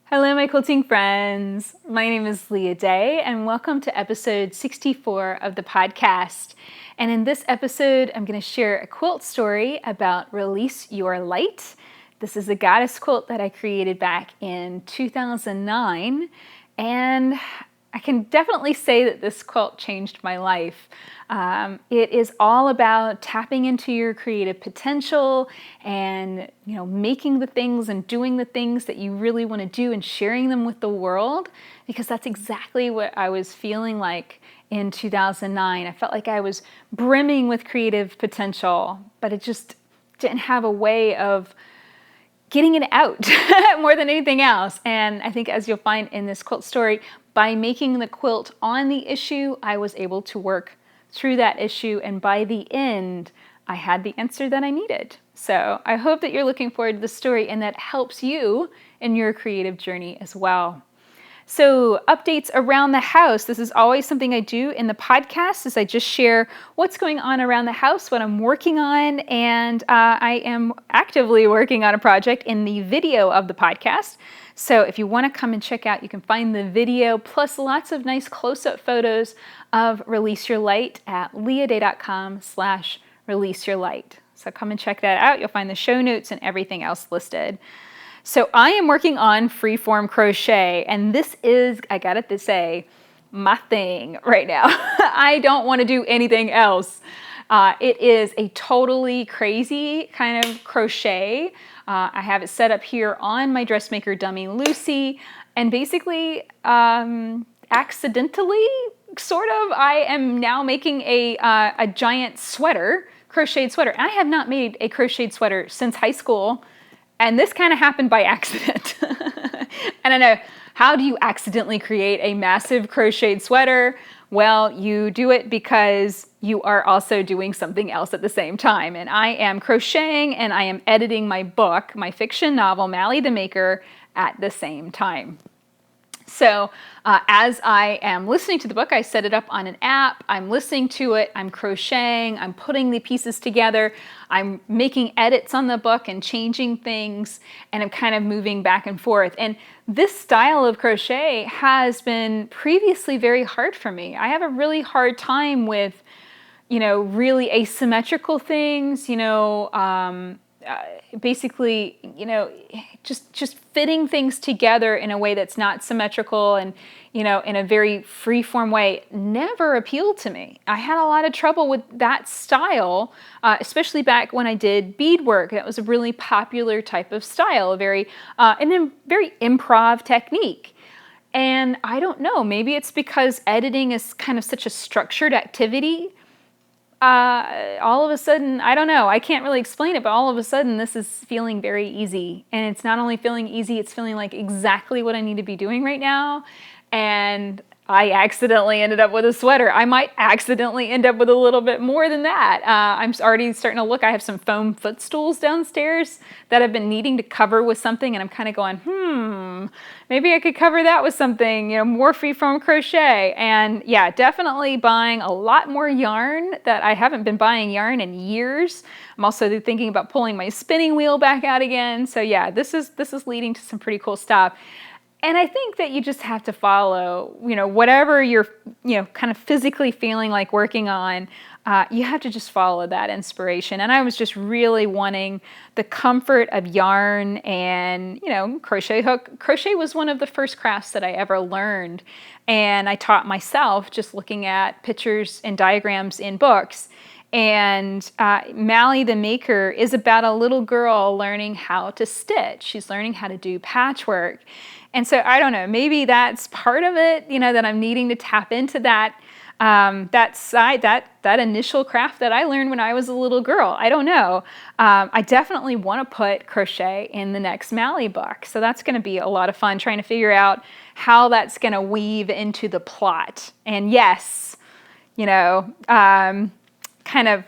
Hello, my quilting friends. My name is Leah Day, and welcome to episode 64 of the podcast. And in this episode, I'm going to share a quilt story about Release Your Light. This is a goddess quilt that I created back in 2009, and I can definitely say that this quilt changed my life. It is all about tapping into your creative potential and making the things and doing the things that you really want to do and sharing them with the world, because that's exactly what I was feeling like in 2009. I felt like I was brimming with creative potential, but it just didn't have a way of getting it out more than anything else. And I think, as you'll find in this quilt story, by making the quilt on the issue, I was able to work through that issue, and by the end, I had the answer that I needed. So I hope that you're looking forward to the story and that helps you in your creative journey as well. So updates around the house. This is always something I do in the podcast, is I just share what's going on around the house, what I'm working on, and I am actively working on a project in the video of the podcast. So if you want to come and check out, you can find the video plus lots of nice close-up photos of Release Your Light at leahday.com/release your light. So come and check that out. You'll find the show notes and everything else listed. So I am working on freeform crochet, and this is, I gotta say, my thing right now. I don't want to do anything else. It is a totally crazy kind of crochet. I have it set up here on my dressmaker dummy Lucy, and basically, accidentally, sort of, I am now making a giant sweater, crocheted sweater. And I have not made a crocheted sweater since high school, and this kind of happened by accident. And I know, how do you accidentally create a massive crocheted sweater? Well, you do it because you are also doing something else at the same time. And I am crocheting and I am editing my book, my fiction novel, Mally the Maker, at the same time. So as I am listening to the book, I set it up on an app, I'm listening to it, I'm crocheting, I'm putting the pieces together, I'm making edits on the book and changing things, and I'm kind of moving back and forth. And this style of crochet has been previously very hard for me. I have a really hard time with, really asymmetrical things, basically, just fitting things together in a way that's not symmetrical and, in a very free-form way never appealed to me. I had a lot of trouble with that style, especially back when I did beadwork. That was a really popular type of style, and very improv technique. And I don't know, maybe it's because editing is kind of such a structured activity. All of a sudden, I don't know, I can't really explain it, but all of a sudden this is feeling very easy. And it's not only feeling easy, it's feeling like exactly what I need to be doing right now. And I accidentally ended up with a sweater. I might accidentally end up with a little bit more than that. I'm already starting to look. I have some foam footstools downstairs that I've been needing to cover with something, and I'm kind of going, maybe I could cover that with something, more freeform crochet. And yeah, definitely buying a lot more yarn that I haven't been buying yarn in years. I'm also thinking about pulling my spinning wheel back out again. So yeah, this is leading to some pretty cool stuff. And I think that you just have to follow, whatever you're, kind of physically feeling like working on, you have to just follow that inspiration. And I was just really wanting the comfort of yarn and, crochet hook. Crochet was one of the first crafts that I ever learned. And I taught myself just looking at pictures and diagrams in books. And Mally the Maker is about a little girl learning how to stitch. She's learning how to do patchwork. And so I don't know, maybe that's part of it, that I'm needing to tap into that that initial craft that I learned when I was a little girl. I don't know. I definitely want to put crochet in the next Mally book. So that's going to be a lot of fun trying to figure out how that's going to weave into the plot. And yes, kind of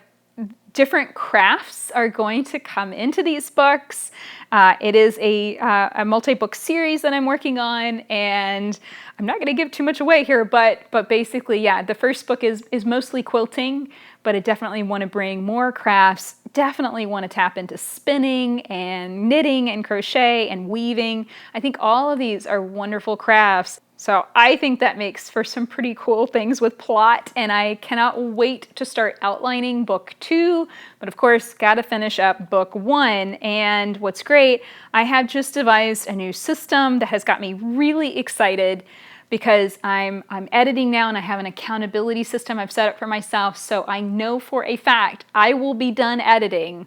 different crafts are going to come into these books. It is a multi-book series that I'm working on, and I'm not going to give too much away here, but basically, yeah, the first book is mostly quilting, but I definitely want to bring more crafts, definitely want to tap into spinning and knitting and crochet and weaving. I think all of these are wonderful crafts. So I think that makes for some pretty cool things with plot, and I cannot wait to start outlining book 2, but of course, gotta finish up book 1. And what's great, I have just devised a new system that has got me really excited because I'm editing now and I have an accountability system I've set up for myself, so I know for a fact I will be done editing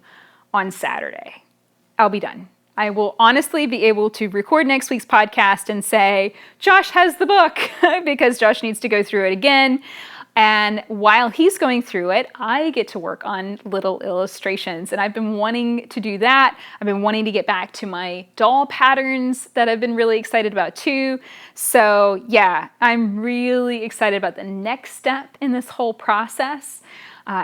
on Saturday. I'll be done. I will honestly be able to record next week's podcast and say, Josh has the book, because Josh needs to go through it again. And while he's going through it, I get to work on little illustrations. And I've been wanting to do that. I've been wanting to get back to my doll patterns that I've been really excited about too. So yeah, I'm really excited about the next step in this whole process.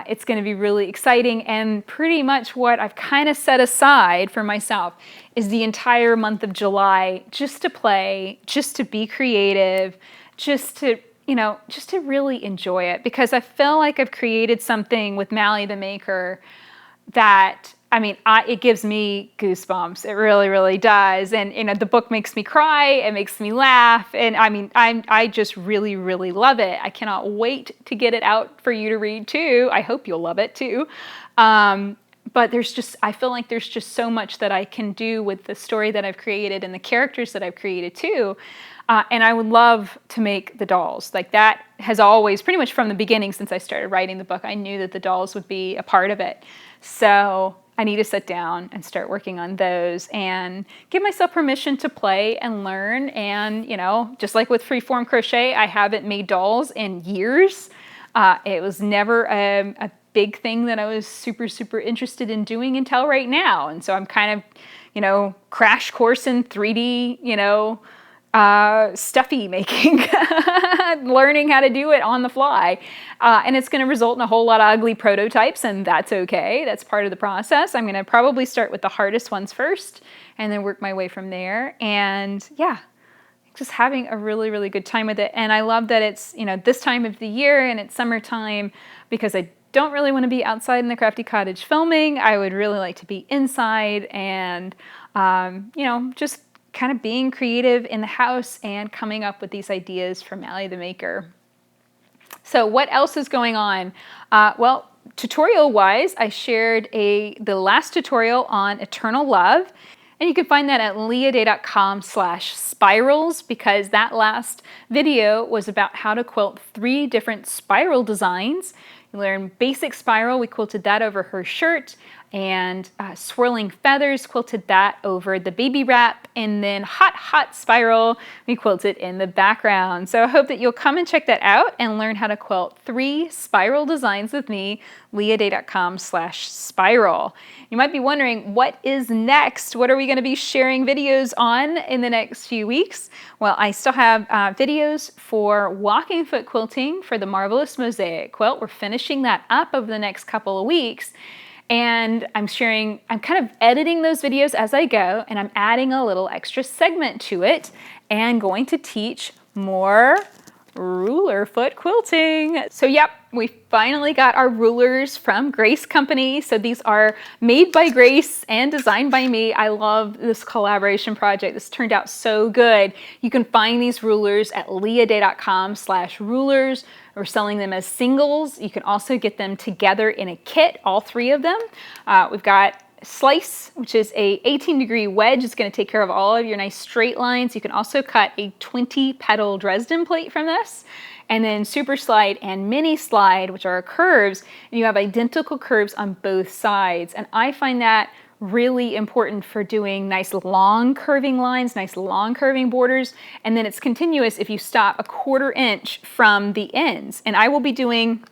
It's going to be really exciting, and pretty much what I've kind of set aside for myself is the entire month of July just to play, just to be creative, just to really enjoy it, because I feel like I've created something with Mally the Maker that, it gives me goosebumps. It really, really does. And, the book makes me cry. It makes me laugh. And I just really, really love it. I cannot wait to get it out for you to read too. I hope you'll love it too. But I feel like there's just so much that I can do with the story that I've created and the characters that I've created too. And I would love to make the dolls. Like, that has always, pretty much from the beginning since I started writing the book, I knew that the dolls would be a part of it. So I need to sit down and start working on those and give myself permission to play and learn. And, just like with freeform crochet, I haven't made dolls in years. It was never a big thing that I was super, super interested in doing until right now. And so I'm kind of, crash course in 3D, stuffy making, learning how to do it on the fly. And it's going to result in a whole lot of ugly prototypes, and that's okay. That's part of the process. I'm going to probably start with the hardest ones first and then work my way from there. And yeah, just having a really, really good time with it. And I love that it's, this time of the year and it's summertime, because I don't really want to be outside in the Crafty Cottage filming. I would really like to be inside and, just kind of being creative in the house and coming up with these ideas for Mally the Maker. So what else is going on? Well, tutorial-wise, I shared the last tutorial on Eternal Love, and you can find that at leahday.com/spirals, because that last video was about how to quilt 3 different spiral designs. You learn basic spiral, we quilted that over her shirt, and swirling feathers, quilted that over the baby wrap, and then hot spiral, we quilted in the background. So I hope that you'll come and check that out and learn how to quilt 3 spiral designs with me, leahday.com/spiral. You might be wondering, what is next? What are we going to be sharing videos on in the next few weeks? Well, I still have videos for walking foot quilting for the Marvelous Mosaic quilt. We're finishing that up over the next couple of weeks. And I'm kind of editing those videos as I go, and I'm adding a little extra segment to it and going to teach more ruler foot quilting. So yep, we finally got our rulers from Grace Company. So these are made by Grace and designed by me. I love this collaboration project. This turned out so good. You can find these rulers at leahday.com/rulers. We're selling them as singles. You can also get them together in a kit, all 3 of them. We've got Slice, which is a 18-degree wedge. It's going to take care of all of your nice straight lines. You can also cut a 20-petal Dresden plate from this. And then Super Slide and Mini Slide, which are curves, and you have identical curves on both sides. And I find that really important for doing nice long curving lines, nice long curving borders, and then it's continuous if you stop a 1/4 inch from the ends. And I will be doing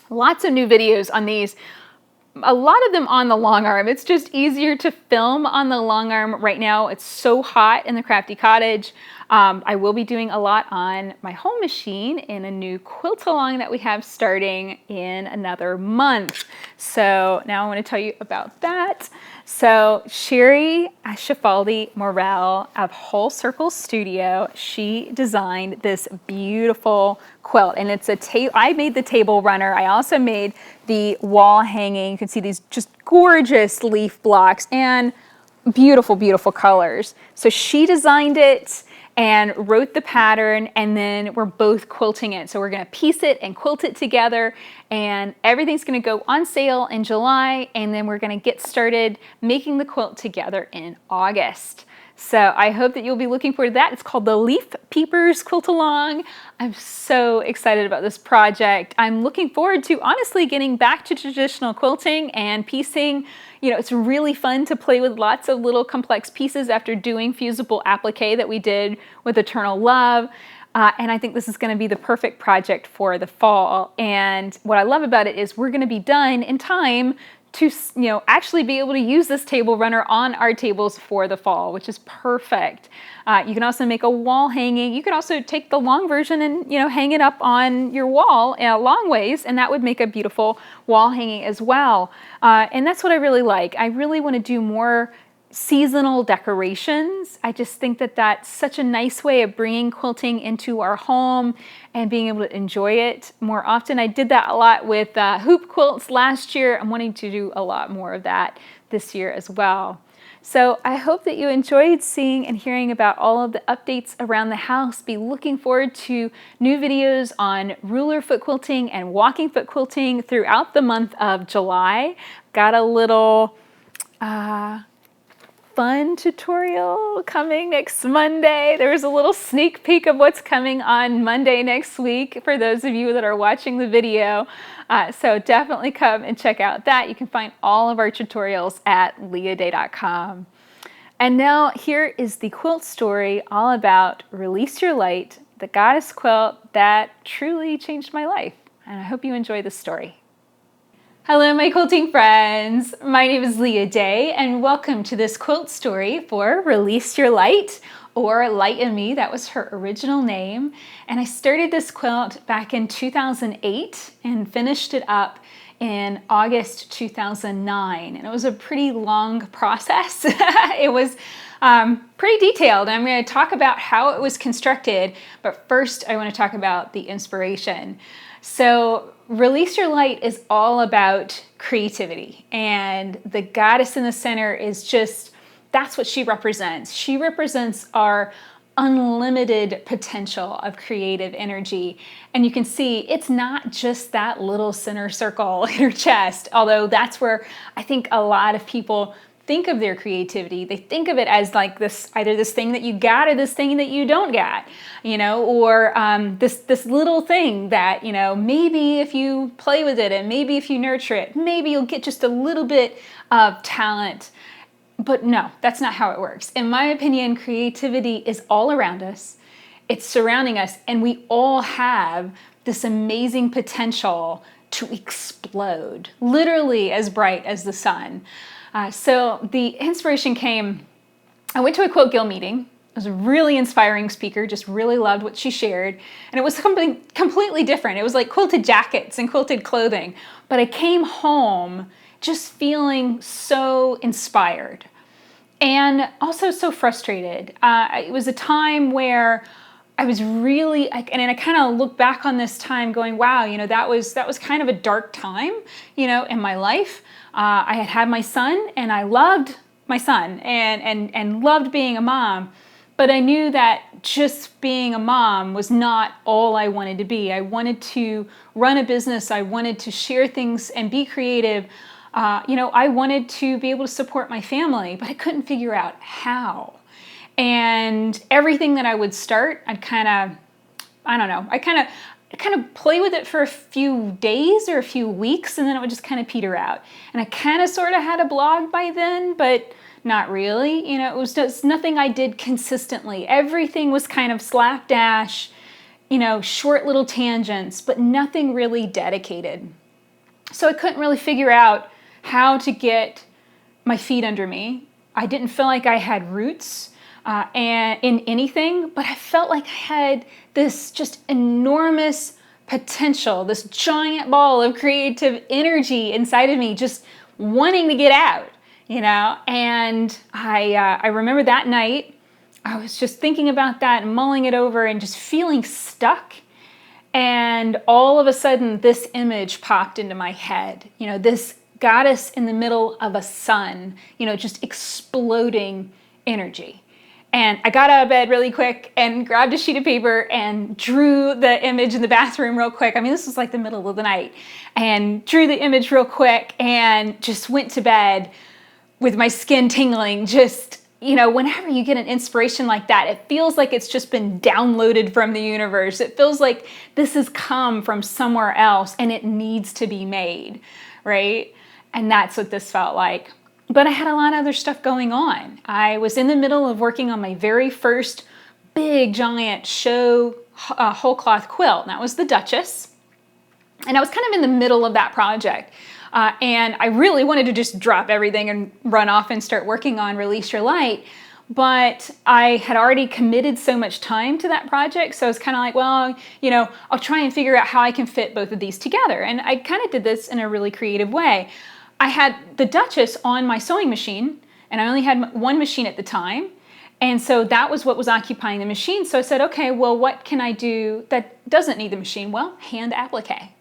lots of new videos on these a lot of them on the long arm. It's just easier to film on the long arm right now. It's so hot in the Crafty Cottage. I will be doing a lot on my home machine in a new quilt along that we have starting in another month. So now I want to tell you about that. So Sherry Schifaldi Morel of Whole Circle Studio, she designed this beautiful quilt, and it's I made the table runner. I also made the wall hanging. You can see these just gorgeous leaf blocks and beautiful, beautiful colors. So she designed it and wrote the pattern, and then we're both quilting it. So we're gonna piece it and quilt it together, and everything's gonna go on sale in July, and then we're gonna get started making the quilt together in August. So I hope that you'll be looking forward to that. It's called the Leaf Peepers Quilt Along. I'm so excited about this project. I'm looking forward to honestly getting back to traditional quilting and piecing. You know, it's really fun to play with lots of little complex pieces after doing fusible applique that we did with Eternal Love. And I think this is going to be the perfect project for the fall. And what I love about it is we're going to be done in time to, actually be able to use this table runner on our tables for the fall, which is perfect. You can also make a wall hanging. You can also take the long version and, hang it up on your wall long ways, and that would make a beautiful wall hanging as well. And that's what I really like. I really want to do more seasonal decorations. I just think that that's such a nice way of bringing quilting into our home and being able to enjoy it more often. I did that a lot with hoop quilts last year. I'm wanting to do a lot more of that this year as well. So I hope that you enjoyed seeing and hearing about all of the updates around the house. Be looking forward to new videos on ruler foot quilting and walking foot quilting throughout the month of July. Got a little fun tutorial coming next Monday. There's a little sneak peek of what's coming on Monday next week for those of you that are watching the video. So definitely come and check out that. You can find all of our tutorials at leahday.com. And now here is the quilt story all about Release Your Light, the goddess quilt that truly changed my life. And I hope you enjoy this story. Hello, my quilting friends. My name is Leah Day, and welcome to this quilt story for Release Your Light, or Light in Me. That was her original name. And I started this quilt back in 2008 and finished it up in August 2009. And it was a pretty long process. It was pretty detailed. I'm going to talk about how it was constructed, but first I want to talk about the inspiration. So Release Your Light is all about creativity, and the goddess in the center is just, that's what she represents. She represents our unlimited potential of creative energy. And you can see it's not just that little center circle in her chest, although that's where I think a lot of people think of their creativity. They think of it as like this, either this thing that you got or this thing that you don't got, or this little thing that, maybe if you play with it and maybe if you nurture it, maybe you'll get just a little bit of talent. But no, that's not how it works. In my opinion, creativity is all around us. It's surrounding us, and we all have this amazing potential to explode, literally as bright as the sun. So the inspiration came, I went to a Quilt Guild meeting. It was a really inspiring speaker, just really loved what she shared. And it was something completely different. It was like quilted jackets and quilted clothing. But I came home just feeling so inspired and also so frustrated. It was a time where I was really, and I kind of look back on this time going, wow, that was kind of a dark time, in my life. I had my son, and I loved my son and loved being a mom, but I knew that just being a mom was not all I wanted to be. I wanted to run a business. I wanted to share things and be creative. I wanted to be able to support my family, but I couldn't figure out how. And everything that I would start, I'd kind of play with it for a few days or a few weeks, and then it would just kind of peter out. And I kind of sort of had a blog by then, but not really. It was just nothing I did consistently. Everything was kind of slapdash, short little tangents, but nothing really dedicated. So I couldn't really figure out how to get my feet under me. I didn't feel like I had roots and in anything, but I felt like I had this just enormous potential, this giant ball of creative energy inside of me, just wanting to get out, And I remember that night, I was just thinking about that and mulling it over and just feeling stuck. And all of a sudden, this image popped into my head, this goddess in the middle of a sun, just exploding energy. And I got out of bed really quick and grabbed a sheet of paper and drew the image in the bathroom real quick. I mean, this was like the middle of the night, and drew the image real quick and just went to bed with my skin tingling. Just, whenever you get an inspiration like that, it feels like it's just been downloaded from the universe. It feels like this has come from somewhere else and it needs to be made, right? And that's what this felt like. But I had a lot of other stuff going on. I was in the middle of working on my very first big, giant show whole cloth quilt. And that was the Duchess. And I was kind of in the middle of that project. And I really wanted to just drop everything and run off and start working on Release Your Light. But I had already committed so much time to that project. So I was kind of like, well, I'll try and figure out how I can fit both of these together. And I kind of did this in a really creative way. I had the Duchess on my sewing machine, and I only had one machine at the time. And so that was what was occupying the machine. So I said, okay, well, what can I do that doesn't need the machine? Well, hand applique.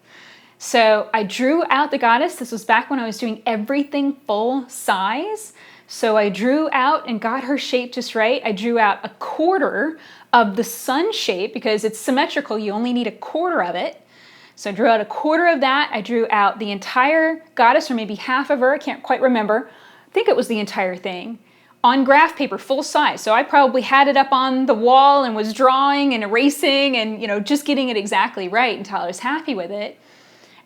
So I drew out the goddess. This was back when I was doing everything full size. So I drew out and got her shape just right. I drew out a quarter of the sun shape because it's symmetrical. You only need a quarter of it. So I drew out a quarter of that. I drew out the entire goddess, or maybe half of her. I can't quite remember. I think it was the entire thing, on graph paper, full size. So I probably had it up on the wall and was drawing and erasing and, just getting it exactly right until I was happy with it.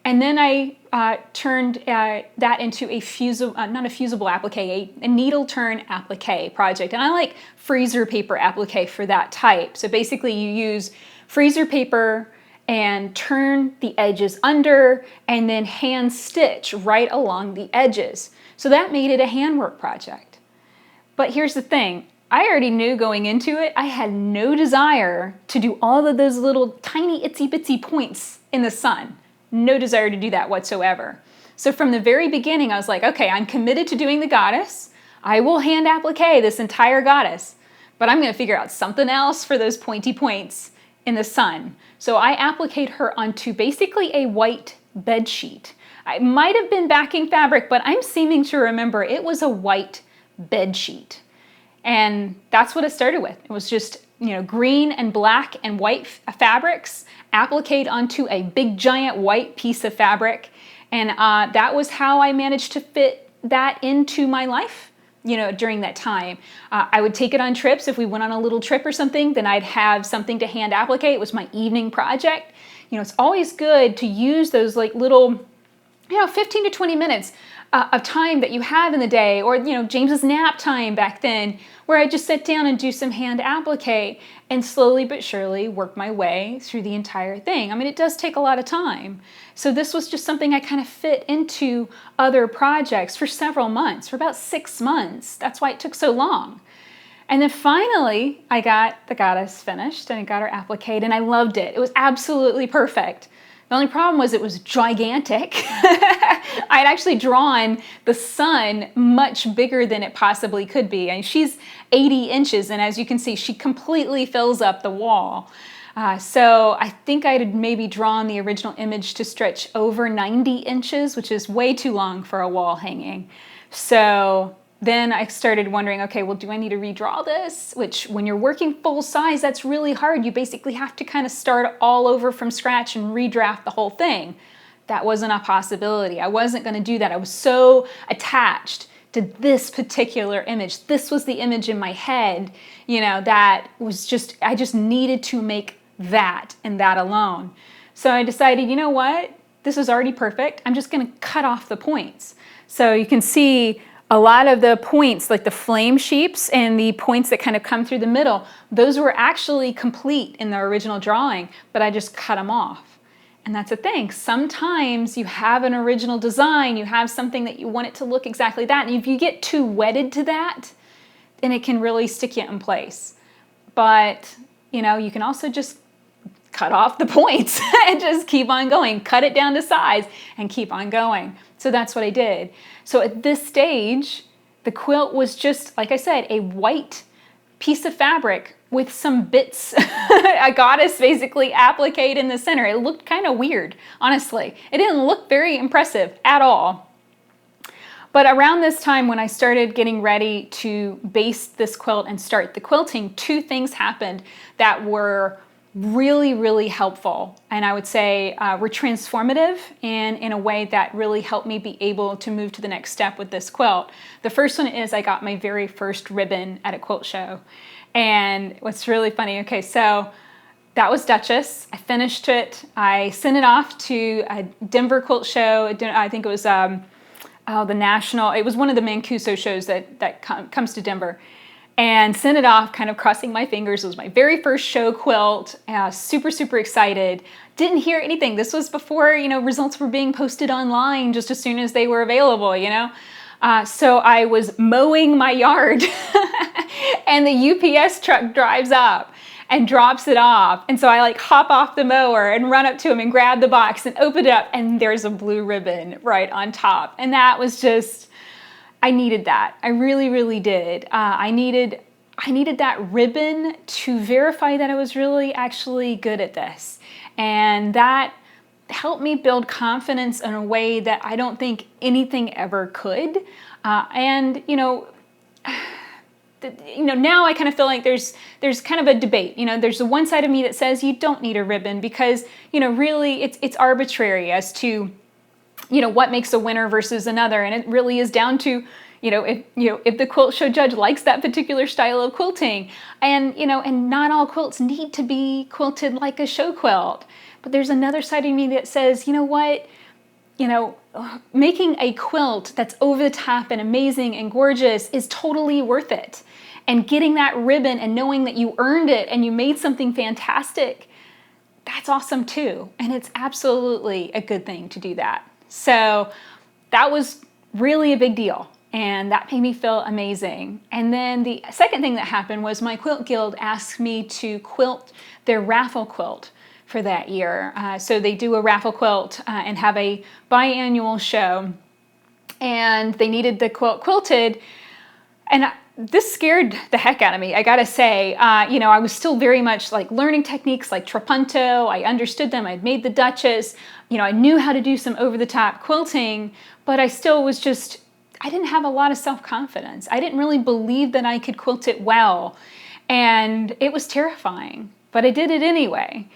And then I turned that into a not a fusible applique, a needle turn applique project. And I like freezer paper applique for that type. So basically you use freezer paper and turn the edges under and then hand stitch right along the edges. So that made it a handwork project. But here's the thing, I already knew going into it, I had no desire to do all of those little tiny itsy bitsy points in the sun. No desire to do that whatsoever. So from the very beginning, I was like, okay, I'm committed to doing the goddess. I will hand applique this entire goddess, but I'm gonna figure out something else for those pointy points in the sun. So I appliqued her onto basically a white bed sheet. It might have been backing fabric, but I'm seeming to remember it was a white bed sheet. And that's what it started with. It was just, green and black and white fabrics appliqued onto a big giant white piece of fabric. And that was how I managed to fit that into my life. During that time. I would take it on trips. If we went on a little trip or something, then I'd have something to hand applique. It was my evening project. It's always good to use those like little, 15 to 20 minutes of time that you have in the day, or, James's nap time back then, where I just sit down and do some hand applique and slowly but surely work my way through the entire thing. I mean, it does take a lot of time. So this was just something I kind of fit into other projects for several months, for about 6 months. That's why it took so long. And then finally, I got the goddess finished and I got her appliqued and I loved it. It was absolutely perfect. The only problem was it was gigantic. I'd actually drawn the sun much bigger than it possibly could be. And she's 80 inches, and as you can see, she completely fills up the wall. So I think I had maybe drawn the original image to stretch over 90 inches, which is way too long for a wall hanging. So then I started wondering, okay, well, do I need to redraw this? Which when you're working full size, that's really hard. You basically have to kind of start all over from scratch and redraft the whole thing. That wasn't a possibility. I wasn't going to do that. I was so attached to this particular image. This was the image in my head, that was just, I just needed to make that and that alone. So I decided, you know what? This is already perfect. I'm just going to cut off the points. So you can see a lot of the points, like the flame sheeps and the points that kind of come through the middle, those were actually complete in the original drawing, but I just cut them off. And that's a thing. Sometimes you have an original design, you have something that you want it to look exactly that. And if you get too wedded to that, then it can really stick you in place. But, you can also just cut off the points and just keep on going. Cut it down to size and keep on going. So that's what I did. So at this stage, the quilt was just, like I said, a white piece of fabric with some bits, a goddess basically appliqued in the center. It looked kind of weird, honestly. It didn't look very impressive at all. But around this time when I started getting ready to base this quilt and start the quilting, two things happened that were really, really helpful. And I would say were transformative and in a way that really helped me be able to move to the next step with this quilt. The first one is I got my very first ribbon at a quilt show. And what's really funny, okay, so that was Duchess. I finished it. I sent it off to a Denver quilt show. I think it was the National, it was one of the Mancuso shows that comes to Denver. And sent it off, kind of crossing my fingers. It was my very first show quilt. Super, super excited. Didn't hear anything. This was before, results were being posted online just as soon as they were available, So I was mowing my yard and the UPS truck drives up and drops it off. And so I hop off the mower and run up to him and grab the box and open it up, and there's a blue ribbon right on top. And that was just, I needed that. I really, really did. I needed that ribbon to verify that I was really actually good at this. And that helped me build confidence in a way that I don't think anything ever could. Now I kind of feel like there's kind of a debate. There's the one side of me that says you don't need a ribbon because, really it's arbitrary as to, what makes a winner versus another. And it really is down to, if the quilt show judge likes that particular style of quilting. And, and not all quilts need to be quilted like a show quilt. But there's another side of me that says, making a quilt that's over the top and amazing and gorgeous is totally worth it. And getting that ribbon and knowing that you earned it and you made something fantastic, that's awesome too. And it's absolutely a good thing to do that. So that was really a big deal. And that made me feel amazing. And then the second thing that happened was my quilt guild asked me to quilt their raffle quilt for that year. So they do a raffle quilt and have a biannual show. And they needed the quilt quilted. And this scared the heck out of me, I gotta say. I was still very much learning techniques like trapunto. I understood them. I'd made the Duchess. I knew how to do some over-the-top quilting, but I still was I didn't have a lot of self-confidence. I didn't really believe that I could quilt it well. And it was terrifying, but I did it anyway.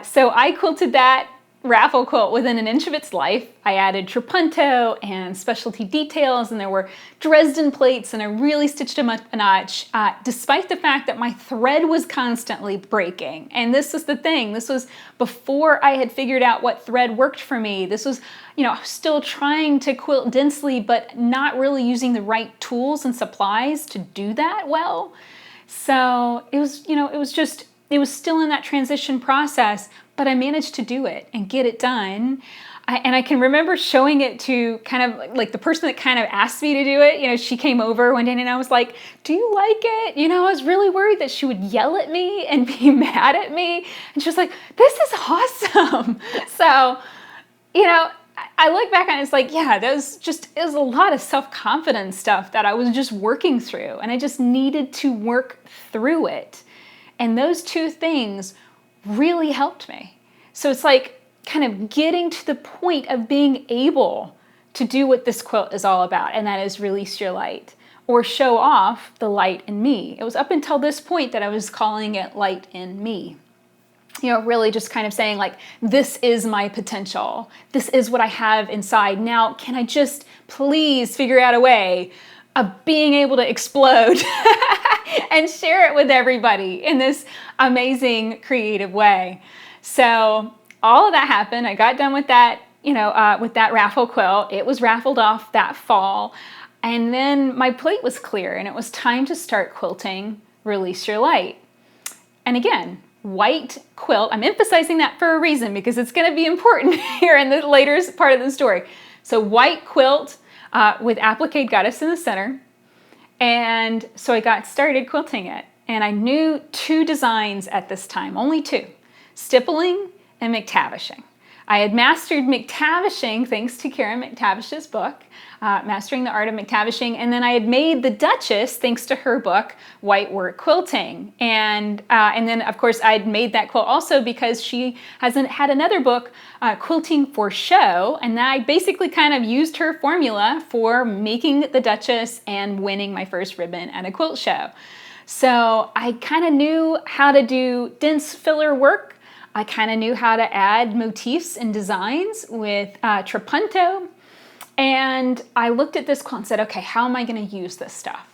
So I quilted that raffle quilt within an inch of its life. I added trapunto and specialty details, and there were Dresden plates, and I really stitched them up a notch, despite the fact that my thread was constantly breaking. And this was the thing. This was before I had figured out what thread worked for me. This was, still trying to quilt densely, but not really using the right tools and supplies to do that well. So it was, it was still in that transition process, but I managed to do it and get it done. And I can remember showing it to kind of the person that kind of asked me to do it. She came over one day and I was like, do you like it? I was really worried that she would yell at me and be mad at me. And she was like, this is awesome. So, I look back and it's it was a lot of self-confidence stuff that I was just working through, and I just needed to work through it. And those two things really helped me. So it's kind of getting to the point of being able to do what this quilt is all about, and that is release your light or show off the light in me. It was up until this point that I was calling it light in me. Really just kind of saying this is my potential. This is what I have inside. Now, can I just please figure out a way of being able to explode and share it with everybody in this amazing creative way? So all of that happened. I got done with that, with that raffle quilt. It was raffled off that fall. And then my plate was clear and it was time to start quilting Release Your Light. And again, white quilt. I'm emphasizing that for a reason because it's going to be important here in the later part of the story. So white quilt with applique goddess in the center. And so I got started quilting it. And I knew 2 designs at this time, only 2, stippling and McTavishing. I had mastered McTavishing thanks to Karen McTavish's book, Mastering the Art of McTavishing, and then I had made the Duchess thanks to her book, White Work Quilting. And then, of course, I'd made that quilt also because she hasn't had another book, Quilting for Show, and I basically kind of used her formula for making the Duchess and winning my first ribbon at a quilt show. So I kind of knew how to do dense filler work. I kind of knew how to add motifs and designs with trapunto. And I looked at this quilt and said, okay, how am I going to use this stuff?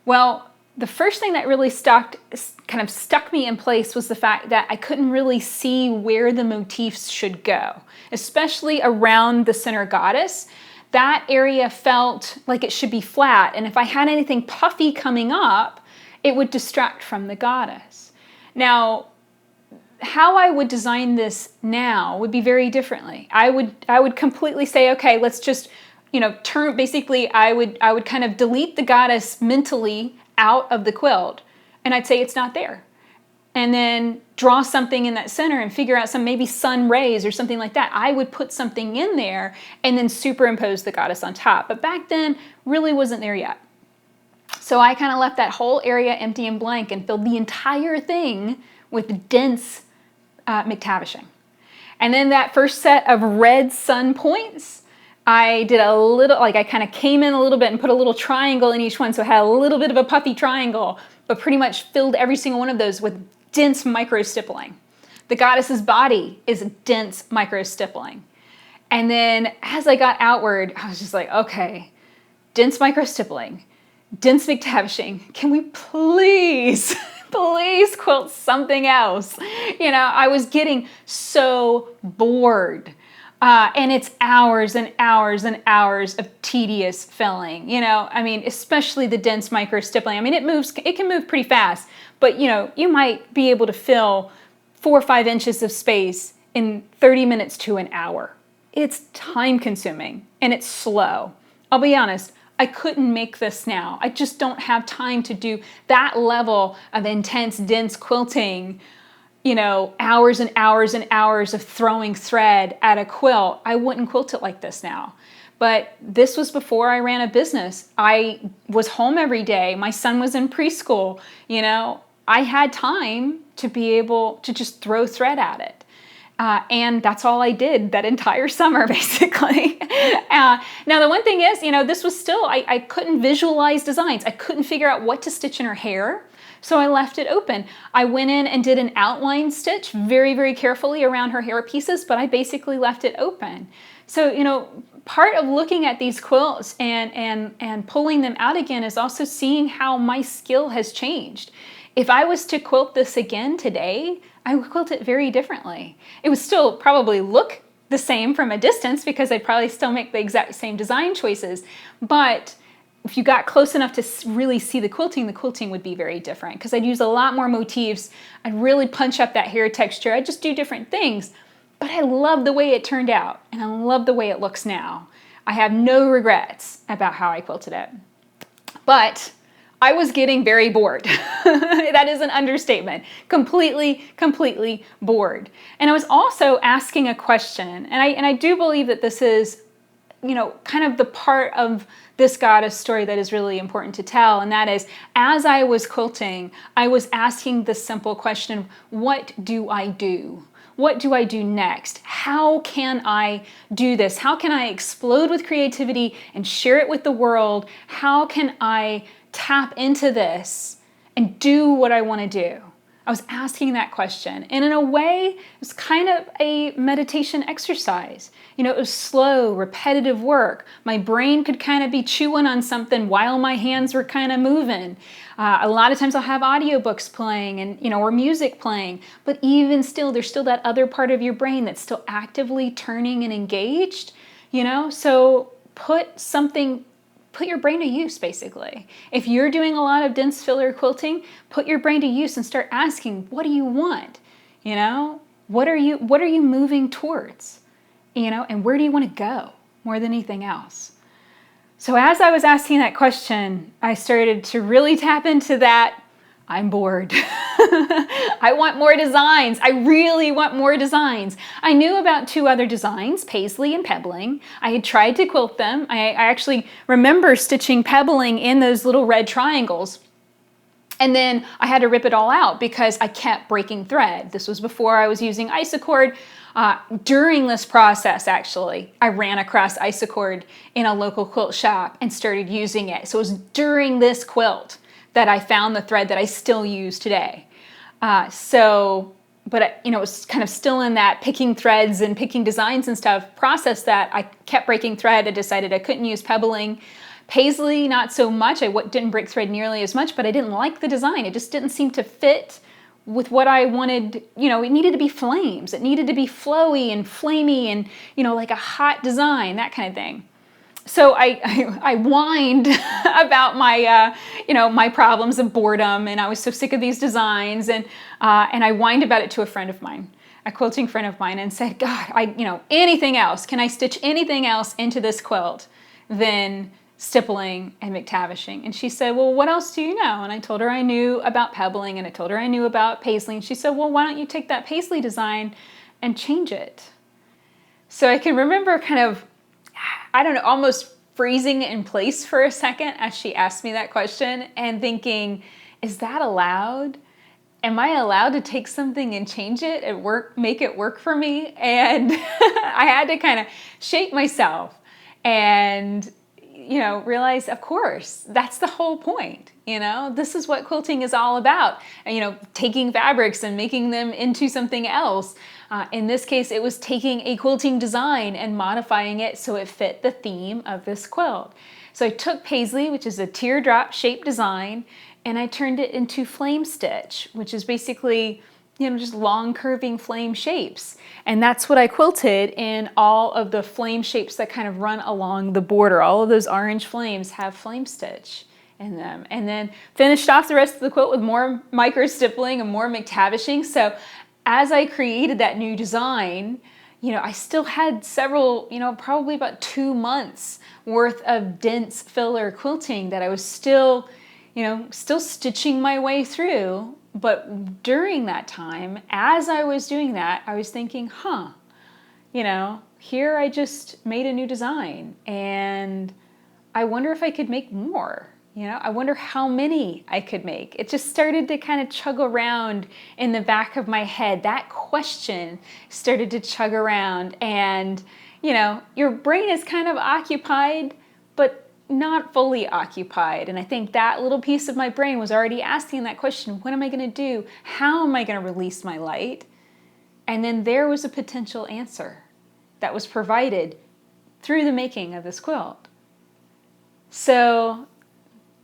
Well, the first thing that really stuck me in place was the fact that I couldn't really see where the motifs should go, especially around the center goddess. That area felt like it should be flat. And if I had anything puffy coming up, it would distract from the goddess. Now, how I would design this now would be very differently. I would completely say, okay, let's just, turn, basically I would kind of delete the goddess mentally out of the quilt, and I'd say it's not there. And then draw something in that center and figure out some maybe sun rays or something like that. I would put something in there and then superimpose the goddess on top. But back then, really wasn't there yet. So I kind of left that whole area empty and blank and filled the entire thing with dense McTavishing. And then that first set of red sun points, I did a little, I kind of came in a little bit and put a little triangle in each one, so I had a little bit of a puffy triangle, but pretty much filled every single one of those with dense micro stippling. The goddess's body is dense micro stippling. And then as I got outward, I was just like, okay, dense micro stippling, dense McTavishing, can we please quilt something else? I was getting so bored. And it's hours and hours and hours of tedious filling, especially the dense micro stippling. It can move pretty fast, but you might be able to fill 4 or 5 inches of space in 30 minutes to an hour. It's time consuming and it's slow. I'll be honest, I couldn't make this now. I just don't have time to do that level of intense, dense quilting, hours and hours and hours of throwing thread at a quilt. I wouldn't quilt it like this now. But this was before I ran a business. I was home every day. My son was in preschool. I had time to be able to just throw thread at it. And that's all I did that entire summer, basically. Now, the one thing is, this was still, I couldn't visualize designs. I couldn't figure out what to stitch in her hair, so I left it open. I went in and did an outline stitch very, very carefully around her hair pieces, but I basically left it open. So, part of looking at these quilts and pulling them out again is also seeing how my skill has changed. If I was to quilt this again today, I would quilt it very differently. It would still probably look the same from a distance because I'd probably still make the exact same design choices. But if you got close enough to really see the quilting would be very different because I'd use a lot more motifs. I'd really punch up that hair texture. I'd just do different things. But I love the way it turned out and I love the way it looks now. I have no regrets about how I quilted it. But I was getting very bored. That is an understatement. Completely bored. And I was also asking a question, and I do believe that this is, kind of the part of this goddess story that is really important to tell, and that is, as I was quilting, I was asking the simple question, what do I do? What do I do next? How can I do this? How can I explode with creativity and share it with the world? How can I tap into this and do what I want to do? I was asking that question. And in a way, it was kind of a meditation exercise. It was slow, repetitive work. My brain could kind of be chewing on something while my hands were kind of moving. A lot of times I'll have audiobooks playing and, or music playing. But even still, there's still that other part of your brain that's still actively turning and engaged, So put put your brain to use, basically. If you're doing a lot of dense filler quilting, put your brain to use and start asking, what do you want? You know, what are you moving towards? You know, and where do you want to go more than anything else? So as I was asking that question, I started to really tap into that. I'm bored. I want more designs. I really want more designs. I knew about 2 other designs, paisley and pebbling. I had tried to quilt them. I actually remember stitching pebbling in those little red triangles. And then I had to rip it all out because I kept breaking thread. This was before I was using Isacord. During this process, actually, I ran across Isacord in a local quilt shop and started using it. So it was during this quilt that I found the thread that I still use today. But you know, it was kind of still in that picking threads and picking designs and stuff process that I kept breaking thread. I decided I couldn't use pebbling. Paisley, not so much. I didn't break thread nearly as much, but I didn't like the design. It just didn't seem to fit with what I wanted. You know, it needed to be flames. It needed to be flowy and flamey and, you know, like a hot design, that kind of thing. So I whined about my, you know, my problems of boredom, and I was so sick of these designs, and I whined about it to a friend of mine, a quilting friend of mine, and said, God, you know, anything else? Can I stitch anything else into this quilt than stippling and McTavishing? And she said, well, what else do you know? And I told her I knew about pebbling, and I told her I knew about paisley, and she said, well, why don't you take that paisley design and change it? So I can remember kind of, I don't know, almost freezing in place for a second as she asked me that question and thinking, is that allowed? Am I allowed to take something and change it and make it work for me? And I had to kind of shake myself and, you know, realize, of course, that's the whole point. You know, this is what quilting is all about. And, you know, taking fabrics and making them into something else. In this case, it was taking a quilting design and modifying it so it fit the theme of this quilt. So I took paisley, which is a teardrop shaped design, and I turned it into flame stitch, which is basically, you know, just long curving flame shapes. And that's what I quilted in all of the flame shapes that kind of run along the border. All of those orange flames have flame stitch in them. And then finished off the rest of the quilt with more micro stippling and more McTavishing. So as I created that new design, you know, I still had several, you know, probably about 2 months worth of dense filler quilting that I was still, you know, still stitching my way through. But during that time, as I was doing that, I was thinking, you know, here I just made a new design and I wonder if I could make more. You know, I wonder how many I could make. It just started to kind of chug around in the back of my head. That question started to chug around, and, you know, your brain is kind of occupied, but not fully occupied. And I think that little piece of my brain was already asking that question, what am I going to do? How am I going to release my light? And then there was a potential answer that was provided through the making of this quilt. So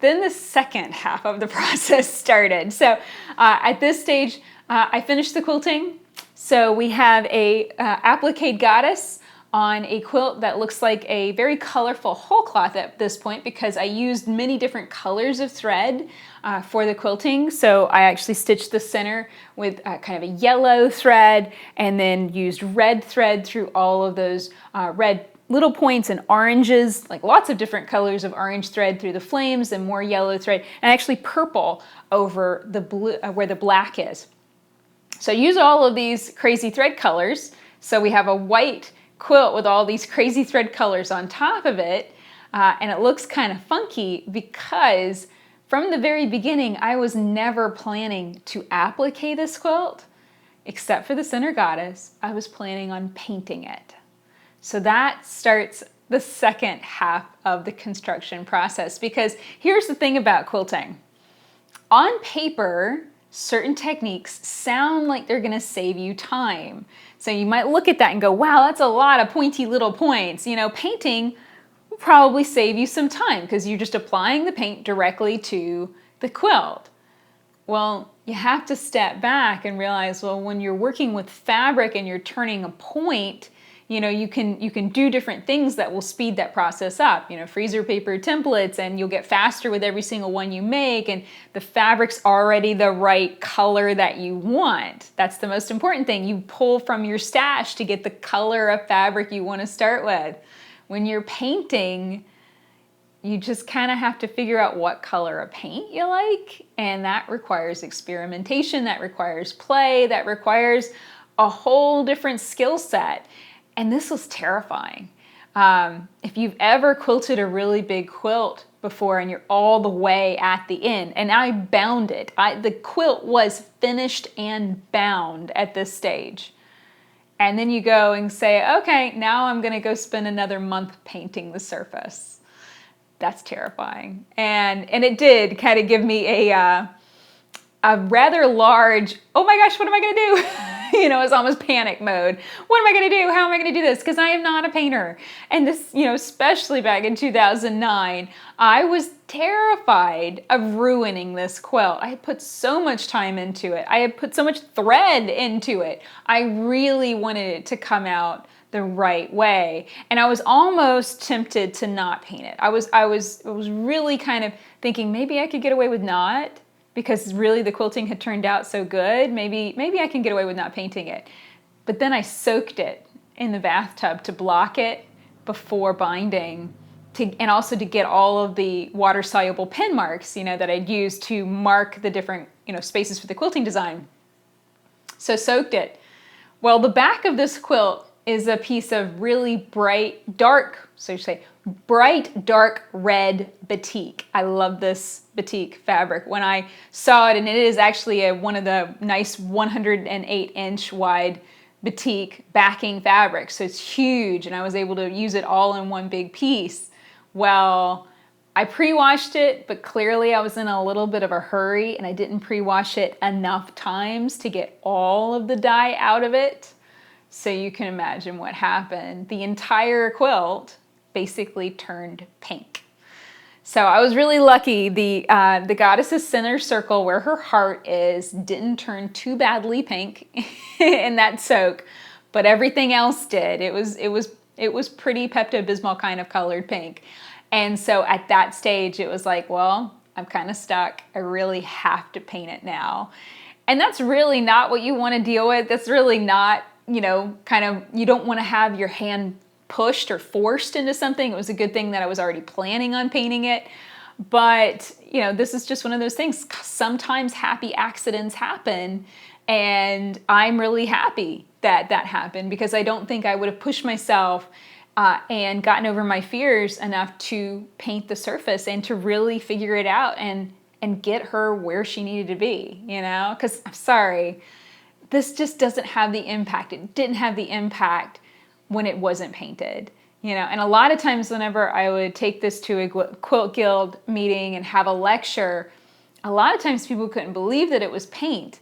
then the second half of the process started. So at this stage, I finished the quilting. So we have a applique goddess on a quilt that looks like a very colorful whole cloth at this point because I used many different colors of thread for the quilting. So I actually stitched the center with kind of a yellow thread and then used red thread through all of those red little points and oranges, like lots of different colors of orange thread through the flames and more yellow thread, and actually purple over the blue where the black is. So I use all of these crazy thread colors. So we have a white quilt with all these crazy thread colors on top of it, and it looks kind of funky because from the very beginning, I was never planning to applique this quilt, except for the center goddess. I was planning on painting it. So that starts the second half of the construction process, because here's the thing about quilting. On paper, certain techniques sound like they're gonna save you time. So you might look at that and go, wow, that's a lot of pointy little points. You know, painting will probably save you some time because you're just applying the paint directly to the quilt. Well, you have to step back and realize, well, when you're working with fabric and you're turning a point, you can do different things that will speed that process up. Freezer paper templates, and you'll get faster with every single one you make, and the fabric's already the right color that you want. That's the most important thing. You pull from your stash to get the color of fabric you want to start with. When you're painting, you just kind of have to figure out what color of paint you like, and that requires experimentation, that requires play, that requires a whole different skill set. And this was terrifying. If you've ever quilted a really big quilt before and you're all the way at the end, and I bound it. The quilt was finished and bound at this stage. And then you go and say, okay, now I'm gonna go spend another month painting the surface. That's terrifying. And it did kind of give me a rather large, oh my gosh, what am I gonna do? It's almost panic mode. What am I gonna do? How am I gonna do this? Because I am not a painter. And this, especially back in 2009, I was terrified of ruining this quilt. I had put so much time into it. I had put so much thread into it. I really wanted it to come out the right way. And I was almost tempted to not paint it. I was really kind of thinking maybe I could get away with not, because really the quilting had turned out so good. Maybe I can get away with not painting it. But then I soaked it in the bathtub to block it before binding, and also to get all of the water-soluble pen marks, that I'd used to mark the different, spaces for the quilting design. So soaked it. Well, the back of this quilt is a piece of really bright, dark, so you say, bright, dark red batik. I love this batik fabric. When I saw it, and it is actually one of the nice 108-inch wide batik backing fabric, so it's huge, and I was able to use it all in one big piece. Well, I pre-washed it, but clearly I was in a little bit of a hurry, and I didn't pre-wash it enough times to get all of the dye out of it. So you can imagine what happened. The entire quilt basically turned pink. So I was really lucky. The goddess's center circle, where her heart is, didn't turn too badly pink in that soak, but everything else did. It was pretty Pepto-Bismol kind of colored pink. And so at that stage, it was like, well, I'm kind of stuck. I really have to paint it now. And that's really not what you want to deal with. That's really not, you don't want to have your hand pushed or forced into something. It was a good thing that I was already planning on painting it. But, this is just one of those things. Sometimes happy accidents happen, and I'm really happy that that happened, because I don't think I would have pushed myself and gotten over my fears enough to paint the surface and to really figure it out and get her where she needed to be, because I'm sorry, this just doesn't have the impact. It didn't have the impact when it wasn't painted, and a lot of times whenever I would take this to a quilt guild meeting and have a lecture, a lot of times people couldn't believe that it was paint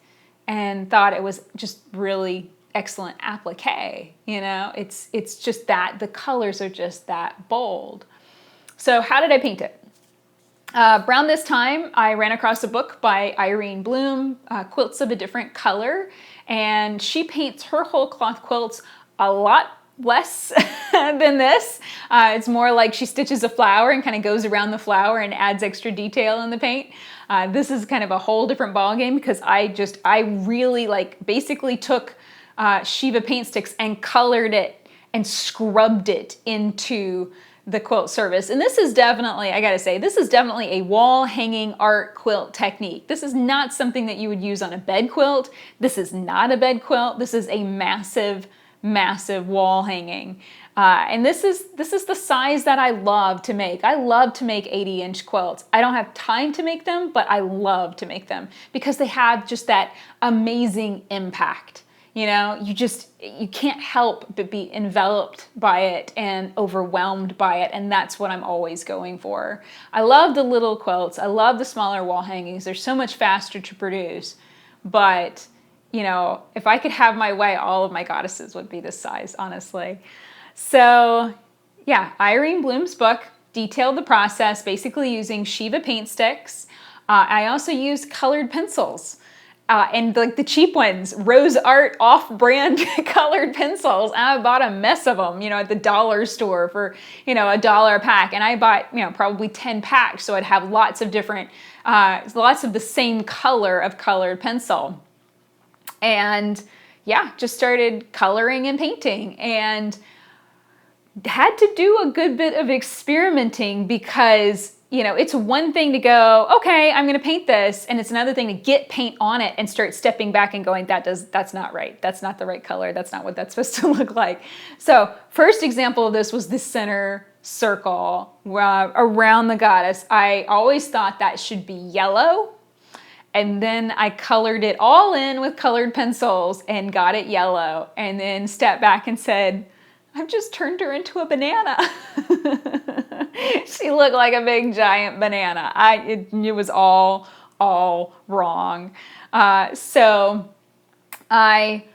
and thought it was just really excellent applique. It's just that the colors are just that bold. So how did I paint it? Around this time, I ran across a book by Irene Bloom, Quilts of a Different Color, and she paints her whole cloth quilts a lot less than this. It's more like she stitches a flower and kind of goes around the flower and adds extra detail in the paint. This is kind of a whole different ballgame, because I really basically took Shiva paint sticks and colored it and scrubbed it into the quilt surface. And this is definitely, I gotta say, this is definitely a wall hanging art quilt technique. This is not something that you would use on a bed quilt. This is not a bed quilt. This is a massive, massive wall hanging. And this is the size that I love to make. I love to make 80-inch quilts. I don't have time to make them, but I love to make them because they have just that amazing impact. You can't help but be enveloped by it and overwhelmed by it, and that's what I'm always going for. I love the little quilts. I love the smaller wall hangings. They're so much faster to produce, but if I could have my way, all of my goddesses would be this size, honestly. So yeah, Irene Bloom's book detailed the process basically using Shiva paint sticks. I also used colored pencils. and like the cheap ones, Rose Art off-brand colored pencils. And I bought a mess of them, at the dollar store for, $1 a pack. And I bought, probably 10 packs. So I'd have lots of different, lots of the same color of colored pencil. And yeah, just started coloring and painting, and had to do a good bit of experimenting because it's one thing to go, okay, I'm going to paint this. And it's another thing to get paint on it and start stepping back and going, that's not right. That's not the right color. That's not what that's supposed to look like. So first example of this was the center circle around the goddess. I always thought that should be yellow. And then I colored it all in with colored pencils and got it yellow. And then stepped back and said, I've just turned her into a banana. She looked like a big giant banana. It was all wrong. So I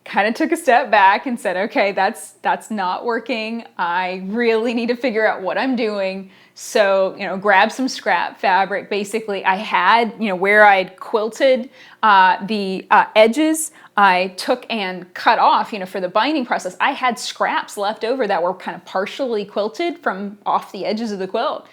kind of took a step back and said, okay, that's not working. I really need to figure out what I'm doing. So, grab some scrap fabric. Basically, I had, where I'd quilted the edges, I took and cut off, for the binding process. I had scraps left over that were kind of partially quilted from off the edges of the quilt.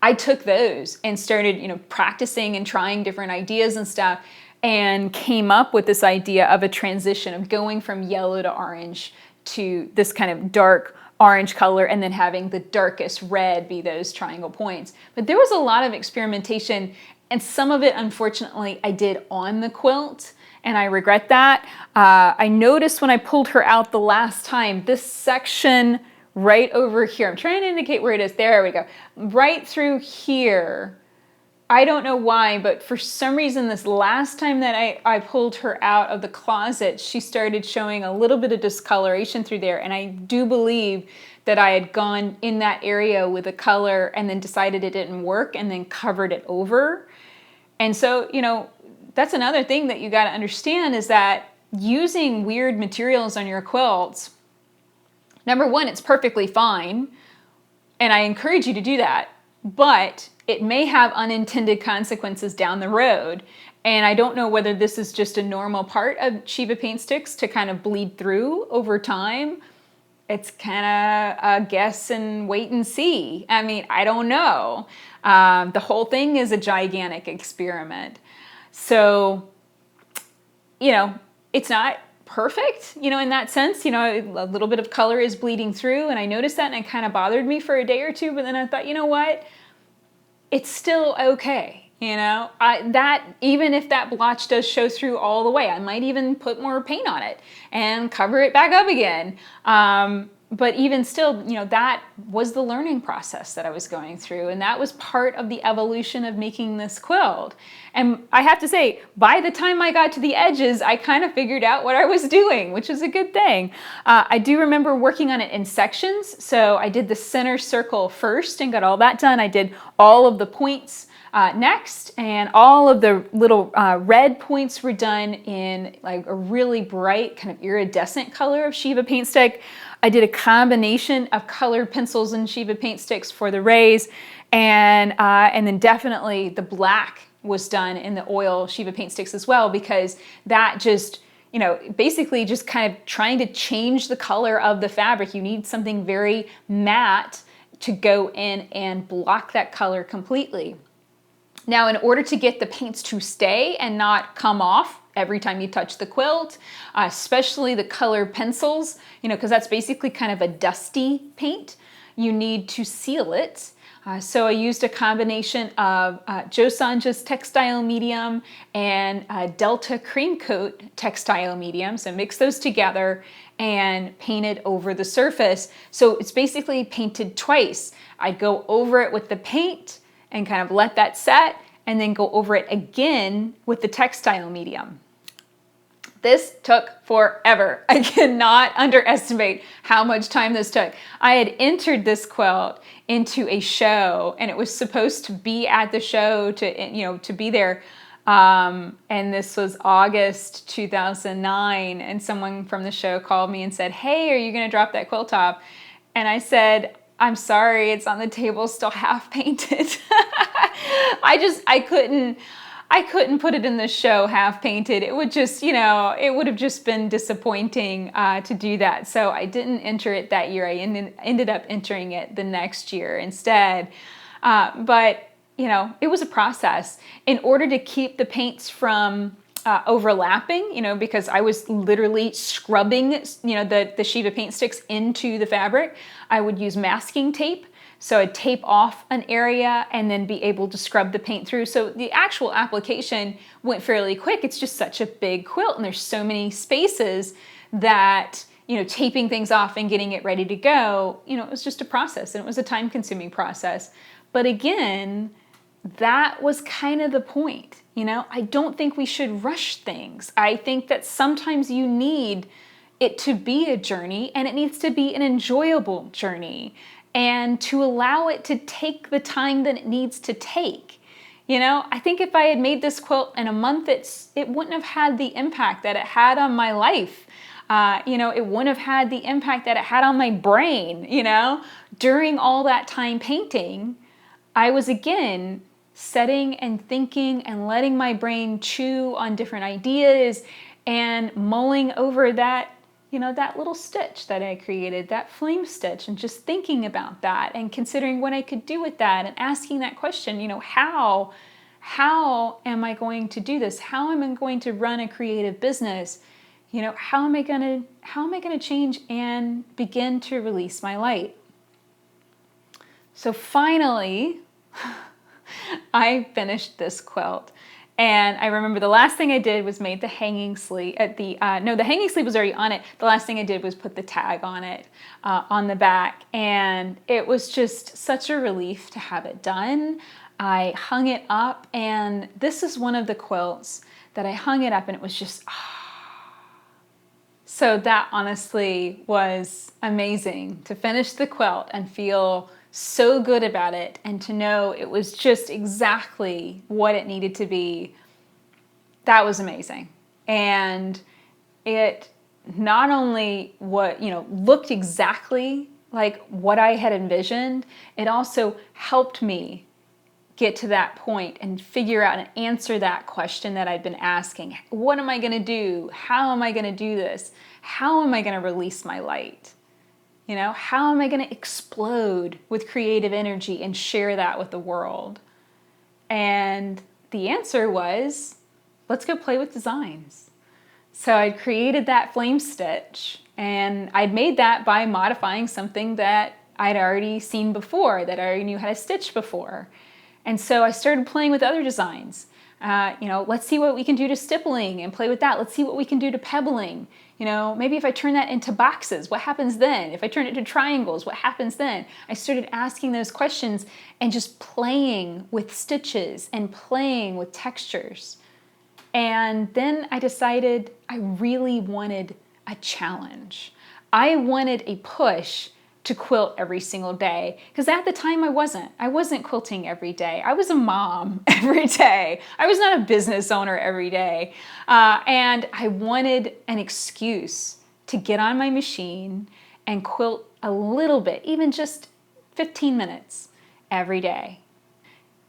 I took those and started, practicing and trying different ideas and stuff, and came up with this idea of a transition of going from yellow to orange to this kind of dark orange color, and then having the darkest red be those triangle points. But there was a lot of experimentation, and some of it, unfortunately, I did on the quilt, and I regret that. I noticed when I pulled her out the last time, this section right over here, I'm trying to indicate where it is. There we go. Right through here. I don't know why, but for some reason this last time that I pulled her out of the closet, she started showing a little bit of discoloration through there. And I do believe that I had gone in that area with a color and then decided it didn't work and then covered it over. And so, that's another thing that you got to understand, is that using weird materials on your quilts, number one, it's perfectly fine. And I encourage you to do that. But it may have unintended consequences down the road. And I don't know whether this is just a normal part of Shiva paint sticks to kind of bleed through over time. It's kind of a guess and wait and see. I mean, I don't know. The whole thing is a gigantic experiment. So, it's not perfect, in that sense. A little bit of color is bleeding through, and I noticed that, and it kind of bothered me for a day or two, but then I thought, what? It's still okay, that even if that blotch does show through all the way, I might even put more paint on it and cover it back up again. But even still, that was the learning process that I was going through, and that was part of the evolution of making this quilt. And I have to say, by the time I got to the edges, I kind of figured out what I was doing, which is a good thing. I do remember working on it in sections. So I did the center circle first and got all that done. I did all of the points next, and all of the little red points were done in like a really bright kind of iridescent color of Shiva paint stick. I did a combination of colored pencils and Shiva paint sticks for the rays, and then definitely the black was done in the oil Shiva paint sticks as well, because that just, basically just kind of trying to change the color of the fabric. You need something very matte to go in and block that color completely. Now, in order to get the paints to stay and not come off every time you touch the quilt, especially the colored pencils, because that's basically kind of a dusty paint, you need to seal it. So I used a combination of Joe Sanja's textile medium and Delta Cream Coat textile medium. So mix those together and paint it over the surface. So it's basically painted twice. I'd go over it with the paint and kind of let that set, and then go over it again with the textile medium. This took forever. I cannot underestimate how much time this took. I had entered this quilt into a show, and it was supposed to be at the show to be there. And this was August 2009, and someone from the show called me and said, "Hey, are you going to drop that quilt top?" And I said, "I'm sorry, it's on the table still half painted." I couldn't. I couldn't put it in the show half painted. It would just, it would have just been disappointing to do that. So I didn't enter it that year. I ended up entering it the next year instead. But, it was a process. In order to keep the paints from overlapping, because I was literally scrubbing, the sheet of paint sticks into the fabric, I would use masking tape. So I'd tape off an area and then be able to scrub the paint through. So the actual application went fairly quick. It's just such a big quilt and there's so many spaces that, taping things off and getting it ready to go, it was just a process and it was a time-consuming process. But again, that was kind of the point. I don't think we should rush things. I think that sometimes you need it to be a journey and it needs to be an enjoyable journey and to allow it to take the time that it needs to take. I think if I had made this quilt in a month, it wouldn't have had the impact that it had on my life. It wouldn't have had the impact that it had on my brain. During all that time painting, I was again setting and thinking and letting my brain chew on different ideas and mulling over that, that little stitch that I created, that flame stitch, and just thinking about that and considering what I could do with that and asking that question, how am I going to do this? How am I going to run a creative business? How am I going to change and begin to release my light? So finally, I finished this quilt. And I remember the last thing I did was made the hanging sleeve. The hanging sleeve was already on it. The last thing I did was put the tag on it, on the back. And it was just such a relief to have it done. I hung it up, and this is one of the quilts that I hung it up, and it was just, So that honestly was amazing to finish the quilt and feel so good about it and to know it was just exactly what it needed to be. That was amazing. And it not only looked exactly like what I had envisioned, it also helped me get to that point and figure out and answer that question that I'd been asking. What am I going to do? How am I going to do this? How am I going to release my light? How am I going to explode with creative energy and share that with the world? And the answer was, let's go play with designs. So I created that flame stitch, and I'd made that by modifying something that I'd already seen before, that I already knew how to stitch before. And so I started playing with other designs. Let's see what we can do to stippling and play with that. Let's see what we can do to pebbling. Maybe if I turn that into boxes, what happens then? If I turn it to triangles, what happens then? I started asking those questions and just playing with stitches and playing with textures. And then I decided I really wanted a challenge. I wanted a push to quilt every single day. Because at the time I wasn't quilting every day. I was a mom every day. I was not a business owner every day. And I wanted an excuse to get on my machine and quilt a little bit, even just 15 minutes every day.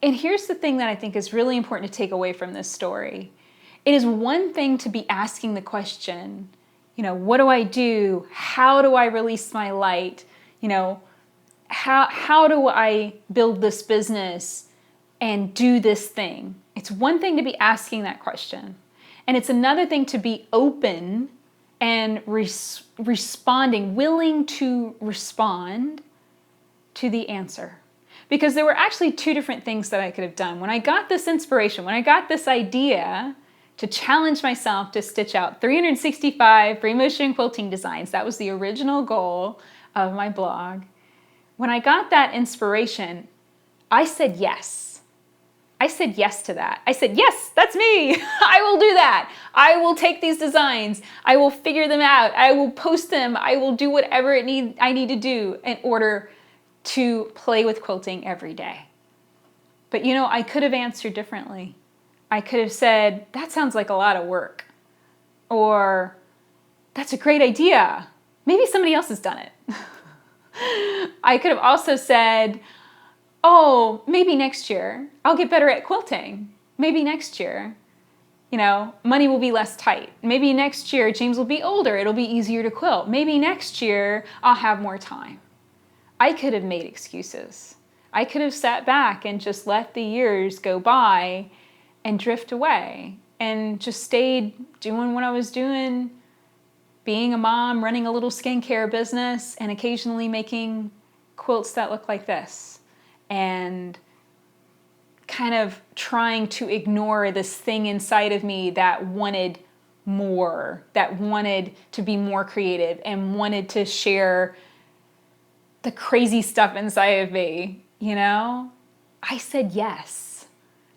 And here's the thing that I think is really important to take away from this story. It is one thing to be asking the question, what do I do? How do I release my light? How do I build this business and do this thing? It's one thing to be asking that question. And it's another thing to be open and responding, willing to respond to the answer. Because there were actually two different things that I could have done. When I got this inspiration, when I got this idea to challenge myself to stitch out 365 free motion quilting designs, that was the original goal of my blog. When I got that inspiration, I said yes. I said yes to that. I said, yes, that's me. I will do that. I will take these designs. I will figure them out. I will post them. I will do whatever I need to do in order to play with quilting every day. But I could have answered differently. I could have said, that sounds like a lot of work. Or, that's a great idea. Maybe somebody else has done it. I could have also said, oh, maybe next year I'll get better at quilting. maybe next year, money will be less tight. Maybe next year, James will be older. It'll be easier to quilt. Maybe next year, I'll have more time. I could have made excuses. I could have sat back and just let the years go by and drift away and just stayed doing what I was doing, being a mom, running a little skincare business, and occasionally making quilts that look like this. And kind of trying to ignore this thing inside of me that wanted more, that wanted to be more creative and wanted to share the crazy stuff inside of me, I said yes.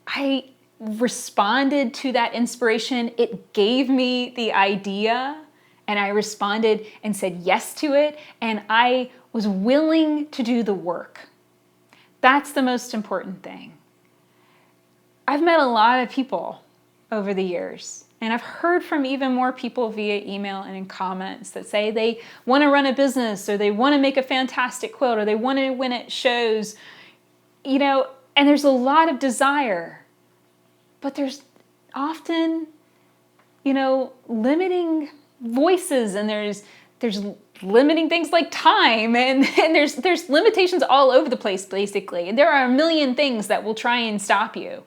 I responded to that inspiration. It gave me the idea, and I responded and said yes to it, and I was willing to do the work. That's the most important thing. I've met a lot of people over the years, and I've heard from even more people via email and in comments that say they want to run a business, or they want to make a fantastic quilt, or they want to win at shows, and there's a lot of desire, but there's often, limiting voices, and there's limiting things like time, and there's limitations all over the place, basically. And there are a million things that will try and stop you.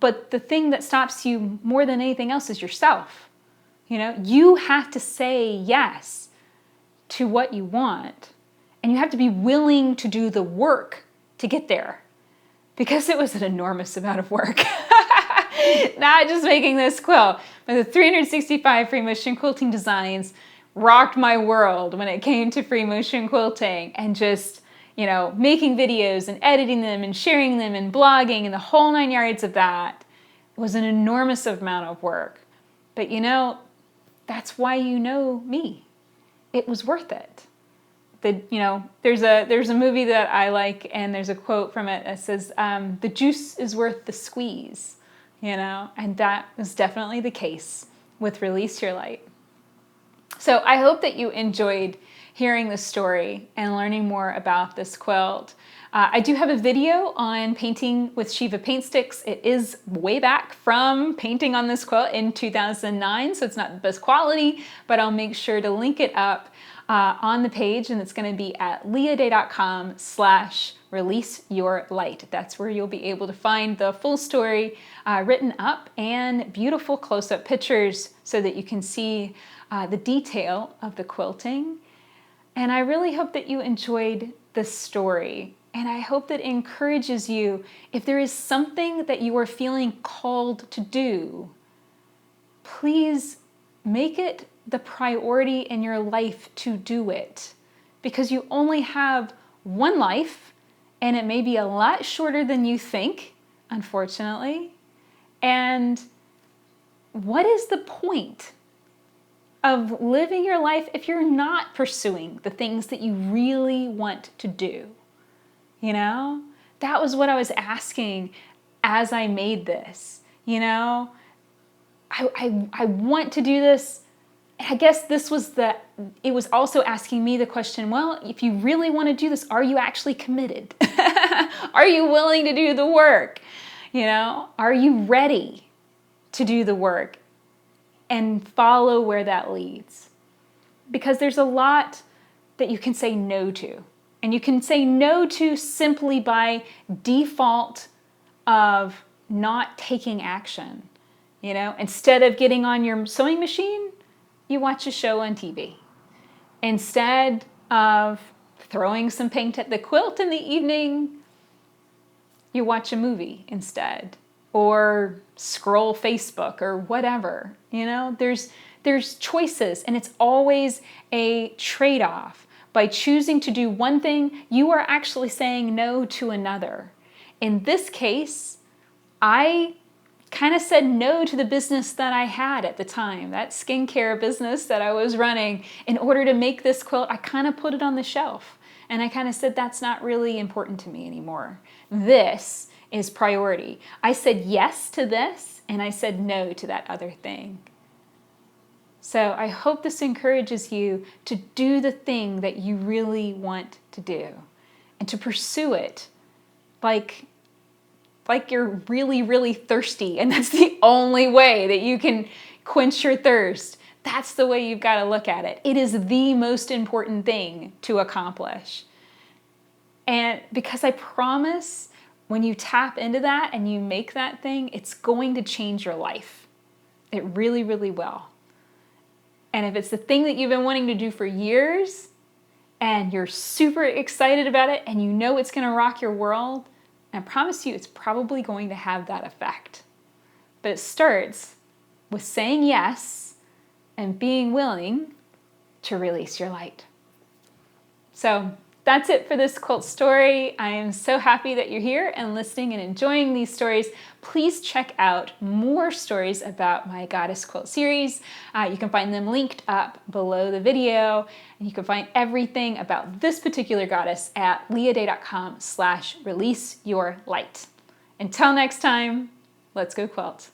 But the thing that stops you more than anything else is yourself. You have to say yes to what you want, and you have to be willing to do the work to get there, because it was an enormous amount of work. Not just making this quilt, but the 365 free motion quilting designs rocked my world when it came to free motion quilting, and just making videos and editing them and sharing them and blogging and the whole 9 yards of that was an enormous amount of work. But that's why me. It was worth it. There's a movie that I like, and there's a quote from it that says, the juice is worth the squeeze, and that is definitely the case with Release Your Light. So I hope that you enjoyed hearing the story and learning more about this quilt. I do have a video on painting with Shiva paint sticks. It is way back from painting on this quilt in 2009, so it's not the best quality, but I'll make sure to link it up on the page, and it's going to be at leahday.com/releaseyourlight. That's where you'll be able to find the full story written up and beautiful close-up pictures so that you can see the detail of the quilting. And I really hope that you enjoyed this story, and I hope that it encourages you, if there is something that you are feeling called to do, please make it the priority in your life to do it, because you only have one life, and it may be a lot shorter than you think, unfortunately. And what is the point of living your life if you're not pursuing the things that you really want to do? That was what I was asking as I made this. I want to do this. I guess it was also asking me the question, well, if you really want to do this, are you actually committed? Are you willing to do the work? Are you ready to do the work and follow where that leads? Because there's a lot that you can say no to. And you can say no to simply by default of not taking action. Instead of getting on your sewing machine, you watch a show on TV. Instead of throwing some paint at the quilt in the evening, you watch a movie instead, or scroll Facebook or whatever. There's choices, and it's always a trade-off. By choosing to do one thing, you are actually saying no to another. In this case, I kind of said no to the business that I had at the time, that skincare business that I was running. In order to make this quilt, I kind of put it on the shelf, and I kind of said that's not really important to me anymore. This is priority. I said yes to this, and I said no to that other thing. So I hope this encourages you to do the thing that you really want to do, and to pursue it like like you're really, really thirsty, and that's the only way that you can quench your thirst. That's the way you've got to look at it. It is the most important thing to accomplish. And because I promise, when you tap into that and you make that thing, it's going to change your life. It really, really will. And if it's the thing that you've been wanting to do for years, and you're super excited about it, and you know it's going to rock your world, I promise you it's probably going to have that effect. But it starts with saying yes and being willing to release your light. So that's it for this quilt story. I am so happy that you're here and listening and enjoying these stories. Please check out more stories about my Goddess Quilt series. You can find them linked up below the video, and you can find everything about this particular goddess at leahday.com/releaseyourlight. Until next time, let's go quilt.